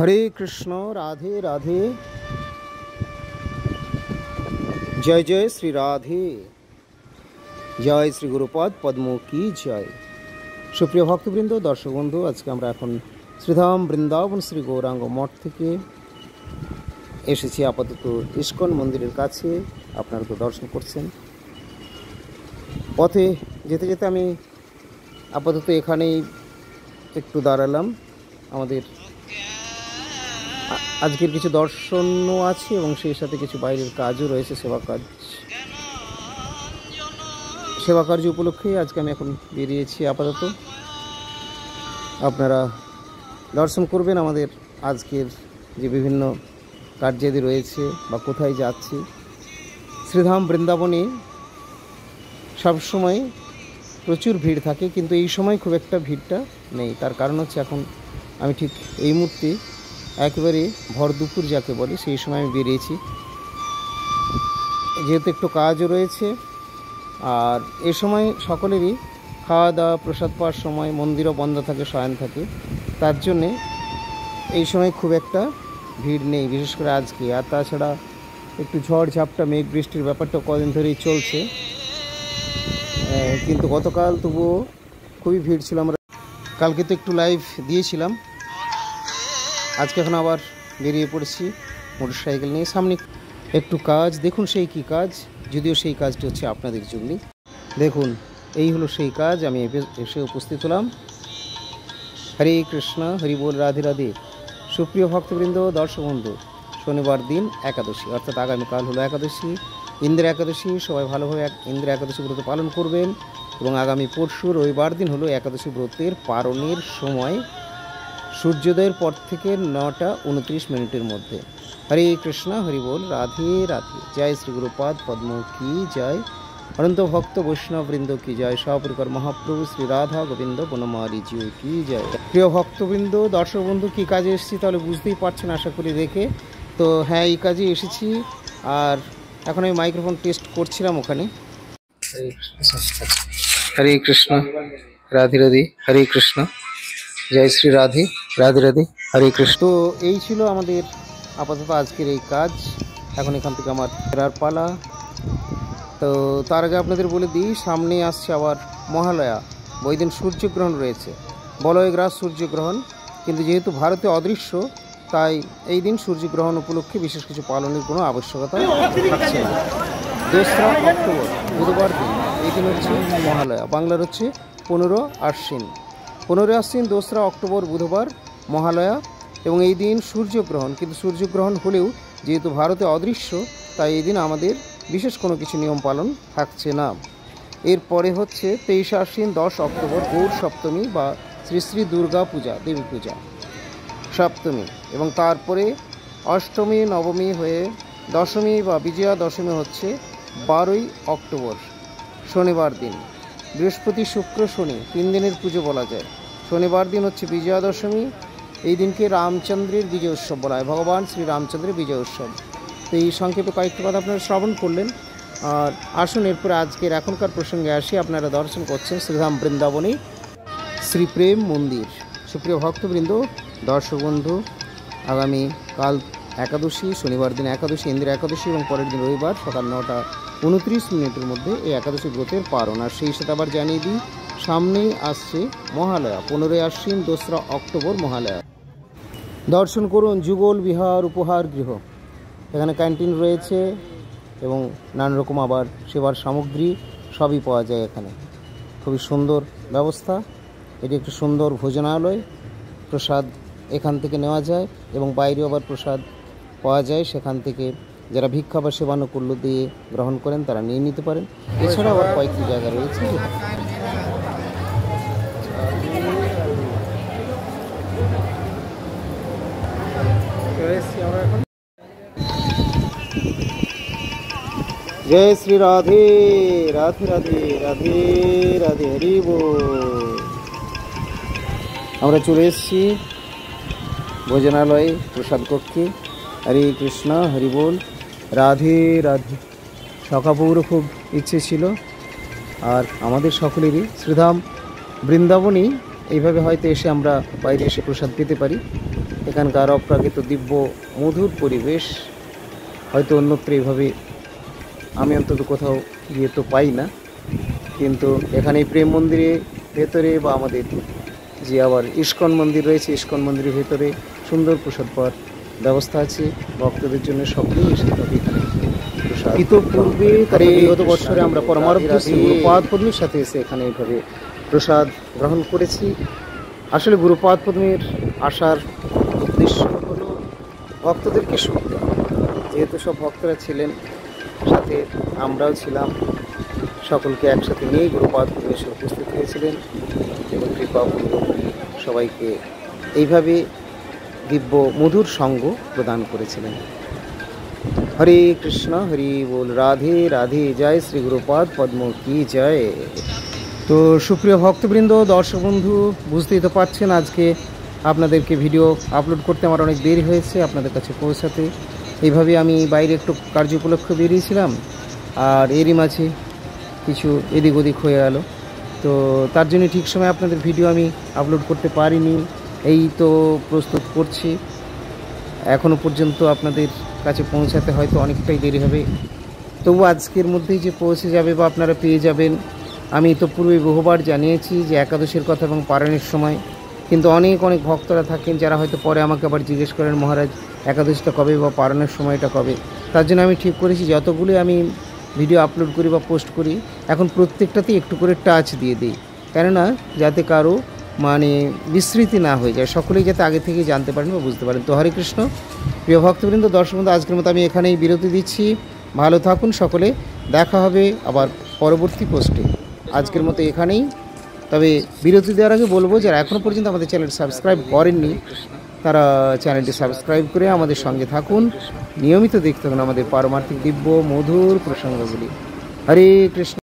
हरे कृष्ण राधे राधे जय जय श्री राधे जय श्री गुरुपद पद्म की जय। सुप्रिय भक्तबृंद दर्शक बंधु आज के আমরা এখন শ্রীধাম বৃন্দাবন শ্রী গৌরাঙ্গ মঠ থেকে এসেছি আপাতত ইস্কন মন্দিরের কাছে। আপনারা তো দর্শন করছেন। পথে যেতে যেতে আমি আপাতত এখানেই একটু দাঁড়ালাম। আমাদের আজকের কিছু দর্শনও আছে এবং সেই সাথে কিছু বাইরের কাজও রয়েছে, সেবা কার্য উপলক্ষে আজকে আমি এখন বেরিয়েছি। আপাতত আপনারা দর্শন করবেন আমাদের আজকের যে বিভিন্ন কার্যাদি রয়েছে বা কোথায় যাচ্ছি। শ্রীধাম বৃন্দাবনে সবসময় প্রচুর ভিড় থাকে, কিন্তু এই সময় খুব একটা ভিড়টা নেই। তার কারণ হচ্ছে এখন আমি ঠিক এই মুহূর্তে একেবারে ভর দুপুর যাকে বলে সেই সময় আমি বেরিয়েছি, যেহেতু একটু কাজও রয়েছে। আর এ সময় সকলেরই খাওয়া দাওয়া প্রসাদ পাওয়ার সময়, মন্দিরও বন্ধ থাকে, শয়ন থাকে, তার জন্যে এই সময় খুব একটা ভিড় নেই, বিশেষ করে আজকে। আর তাছাড়া একটু ঝড় ঝাপটা মেঘ বৃষ্টির ব্যাপারটা কদিন ধরেই চলছে, কিন্তু গতকাল তবুও খুবই ভিড় ছিল। আমরা কালকে তো একটু লাইভ দিয়েছিলাম, আজকে এখন আবার বেরিয়ে পড়েছি মোটরসাইকেল নিয়ে। সামনে একটু কাজ, দেখুন সেই কী কাজ, যদিও সেই কাজটি হচ্ছে আপনাদের জন্যই। দেখুন এই হলো সেই কাজ, আমি এসে উপস্থিত হলাম। হরে কৃষ্ণ, হরি বল, রাধে রাধে। সুপ্রিয় ভক্তবৃন্দ দর্শক বন্ধু, শনিবার দিন একাদশী, অর্থাৎ আগামীকাল হলো একাদশী, ইন্দ্র একাদশী। সবাই ভালোভাবে ইন্দ্র একাদশী ব্রত পালন করবেন। এবং আগামী পরশু রবিবার দিন হলো একাদশী ব্রতের পারণের সময়, সূর্যোদয়ের পর থেকে 9:29 মধ্যে। হরে কৃষ্ণ, হরি বল, রাধে রাধে। জয় শ্রী গুরুপাদ পদ্ম কি জয়, অনন্ত ভক্ত বৈষ্ণব বৃন্দ কি জয়, সপরিকর মহাপ্রভু শ্রী রাধা গোবিন্দ বনমালী জিও কি জয়। প্রিয় ভক্তবৃন্দ দর্শক বন্ধু, কী কাজে এসেছি তাহলে বুঝতেই পারছেন আশা করি দেখে। তো হ্যাঁ, এই কাজে এসেছি। আর এখন আমি মাইক্রোফোন টেস্ট করছিলাম ওখানে। হরে কৃষ্ণ, রাধে রাধে, হরে কৃষ্ণ, জয় শ্রী রাধে, রাধে রাধে, হরে কৃষ্ণ। তো এই ছিল আমাদের আপাতত আজকের এই কাজ। এখন এখান থেকে আমার ফেরার পালা। তো তার আগে আপনাদের বলে দিই, সামনে আসছে আবার মহালয়া, ওই দিন সূর্যগ্রহণ রয়েছে, বলয়গ্রাস সূর্যগ্রহণ। কিন্তু যেহেতু ভারতে অদৃশ্য, তাই এই দিন সূর্যগ্রহণ উপলক্ষে বিশেষ কিছু পালনের কোনো আবশ্যকতা থাকছে না। 2রা অক্টোবর বুধবার দিন, এই দিন হচ্ছে মহালয়া, বাংলার হচ্ছে 15 আশ্বিন। 15 আশ্বিন 2রা অক্টোবর বুধবার মহালয়া, এবং এই দিন সূর্যগ্রহণ। কিন্তু সূর্যগ্রহণ হলেও যেহেতু ভারতে অদৃশ্য, তাই এই দিন আমাদের বিশেষ কোনো কিছু নিয়ম পালন থাকছে না। এরপরে হচ্ছে 23 আশ্বিন 10 অক্টোবর গৌর সপ্তমী বা শ্রী শ্রী দুর্গা পূজা, দেবী পূজা সপ্তমী। এবং তারপরে অষ্টমী নবমী হয়ে দশমী বা বিজয়া দশমী হচ্ছে 12ই অক্টোবর শনিবার দিন। বৃহস্পতি শুক্র শনি 3 দিনের পুজো বলা যায়। শনিবার দিন হচ্ছে বিজয়া দশমী, এই দিনকে রামচন্দ্রের বিজয় উৎসব বলা হয়, ভগবান শ্রী রামচন্দ্রের বিজয় উৎসব। তো এই সংক্ষেপে কয়েকটি কথা আপনারা শ্রবণ করলেন। আর আসুন এরপরে আজকের এখনকার প্রসঙ্গে আসি। আপনারা দর্শন করছেন শ্রীধাম বৃন্দাবনী শ্রী প্রেম মন্দির। সুপ্রিয় ভক্তবৃন্দ দর্শক বন্ধু, আগামী কাল একাদশী, শনিবার দিন একাদশী, ইন্দ্র একাদশী, এবং পরের দিন রবিবার সকাল 9:29 মধ্যে এই একাদশী ব্রতের পারণ। আর সেই সাথে আবার জানিয়ে দিই, সামনেই আসছে মহালয়া, 15 আশ্বিন 2রা অক্টোবর মহালয়া। দর্শন করুন যুগল বিহার উপহার গৃহ, এখানে ক্যান্টিন রয়েছে এবং নানা রকম আবার সেবার সামগ্রী সবই পাওয়া যায় এখানে। খুবই সুন্দর ব্যবস্থা, এটি একটি সুন্দর ভোজনালয়। প্রসাদ এখান থেকে নেওয়া যায় এবং বাইরেও আবার প্রসাদ পাওয়া যায়, সেখান থেকে যারা ভিক্ষা বা সেবানুকূল্য দিয়ে গ্রহণ করেন তারা নিয়ে নিতে পারেন। এছাড়াও আবার কয়েকটি জায়গা রয়েছে। जय श्री राधे राधे राधे राधे राधे, हरि बोल। আমরা চলে এসেছি ভোজনালয়ে, প্রসাদ কক্ষে। হরে কৃষ্ণ, হরি বল, রাধে রাধে। সকাপুরও খুব ইচ্ছে ছিল, আর আমাদের সকলেরই শ্রীধাম বৃন্দাবনই এইভাবে হয়তো এসে আমরা বাইরে এসে প্রসাদ পেতে পারি। এখানকার অপ্রাকৃত দিব্য মধুর পরিবেশ হয়তো অন্যত্র এইভাবে আমি অন্তত কোথাও গিয়ে তো পাই না। কিন্তু এখানে প্রেম মন্দিরের ভেতরে বা আমাদের যে আবার ইস্কন মন্দির রয়েছে, ইস্কন মন্দিরের ভেতরে সুন্দর প্রসাদ পাওয়ার ব্যবস্থা আছে। ভক্তদের জন্য সকলেই এসে থাকে এখানে প্রসাদ। ইতোপূর্বে তার বিগত বছরে আমরা পরমারাধ্য শ্রী গুরুপাদ পদ্মের সাথে এসে এখানে এইভাবে প্রসাদ গ্রহণ করেছি। আসলে গুরুপাদ পদ্মের আসার উদ্দেশ্য হলো ভক্তদেরকে সুখ দেওয়া। যেহেতু সব ভক্তরা ছিলেন, সাথে আমরাও ছিলাম, সকলকে একসাথে নিয়েই গুরুপাদ পদ্মে এসে উপস্থিত হয়েছিলেন এবং কৃপাপূর্বক সবাইকে এইভাবে দিব্য মধুর সঙ্গ প্রদান করেছিলেন। হরে কৃষ্ণ, হরি বল, রাধে রাধে, জয় শ্রী গুরুপাদ পদ্ম কি জয়। তো সুপ্রিয় ভক্তবৃন্দ, দর্শক বন্ধু, বুঝতেই তো পারছেন আজকে আপনাদেরকে ভিডিও আপলোড করতে আমার অনেক দেরি হয়েছে আপনাদের কাছে পৌঁছাতে। এইভাবে আমি বাইরে একটু কার্য উপলক্ষে বেরিয়েছিলাম, আর এরই মাঝে কিছু এদিক ওদিক হয়ে গেল। তো তার জন্য ঠিক সময় আপনাদের ভিডিও আমি আপলোড করতে পারিনি। এই তো প্রস্তুত করছি, এখনও পর্যন্ত আপনাদের কাছে পৌঁছাতে হয়তো অনেকটাই দেরি হবে, তবু আজকের মধ্যেই যে পৌঁছে যাবে বা আপনারা পেয়ে যাবেন। আমি তো পূর্বে বহুবার জানিয়েছি যে একাদশীর কথা এবং পারায়ণের সময়, কিন্তু অনেক অনেক ভক্তরা থাকেন যারা হয়তো পরে আমাকে আবার জিজ্ঞেস করেন, মহারাজ একাদশীটা কবে বা পারায়ণের সময়টা কবে। তার জন্য আমি ঠিক করেছি যতগুলি আমি ভিডিও আপলোড করি বা পোস্ট করি, এখন প্রত্যেকটাতেই একটু করে টাচ দিয়ে দিই, কেননা যাতে কারো মানে বিস্মৃতি না হয়ে যায়, সকলেই যাতে আগে থেকে জানতে পারেন বা বুঝতে পারেন। তো হরে কৃষ্ণ, প্রিয় ভক্তবৃন্দ, দর্শক বন্ধু, আজকের মতো আমি এখানেই বিরতি দিচ্ছি। ভালো থাকুন সকলে, দেখা হবে আবার পরবর্তী পোস্টে। আজকের মতো এখানেই, তবে বিরতি দেওয়ার আগে বলবো যারা এখনও পর্যন্ত আমাদের চ্যানেল সাবস্ক্রাইব করেননি তারা চ্যানেলটি সাবস্ক্রাইব করে আমাদের সঙ্গে থাকুন, নিয়মিত দেখতে থাকুন আমাদের পারমার্থিক দিব্য মধুর প্রসঙ্গগুলি। হরে কৃষ্ণ।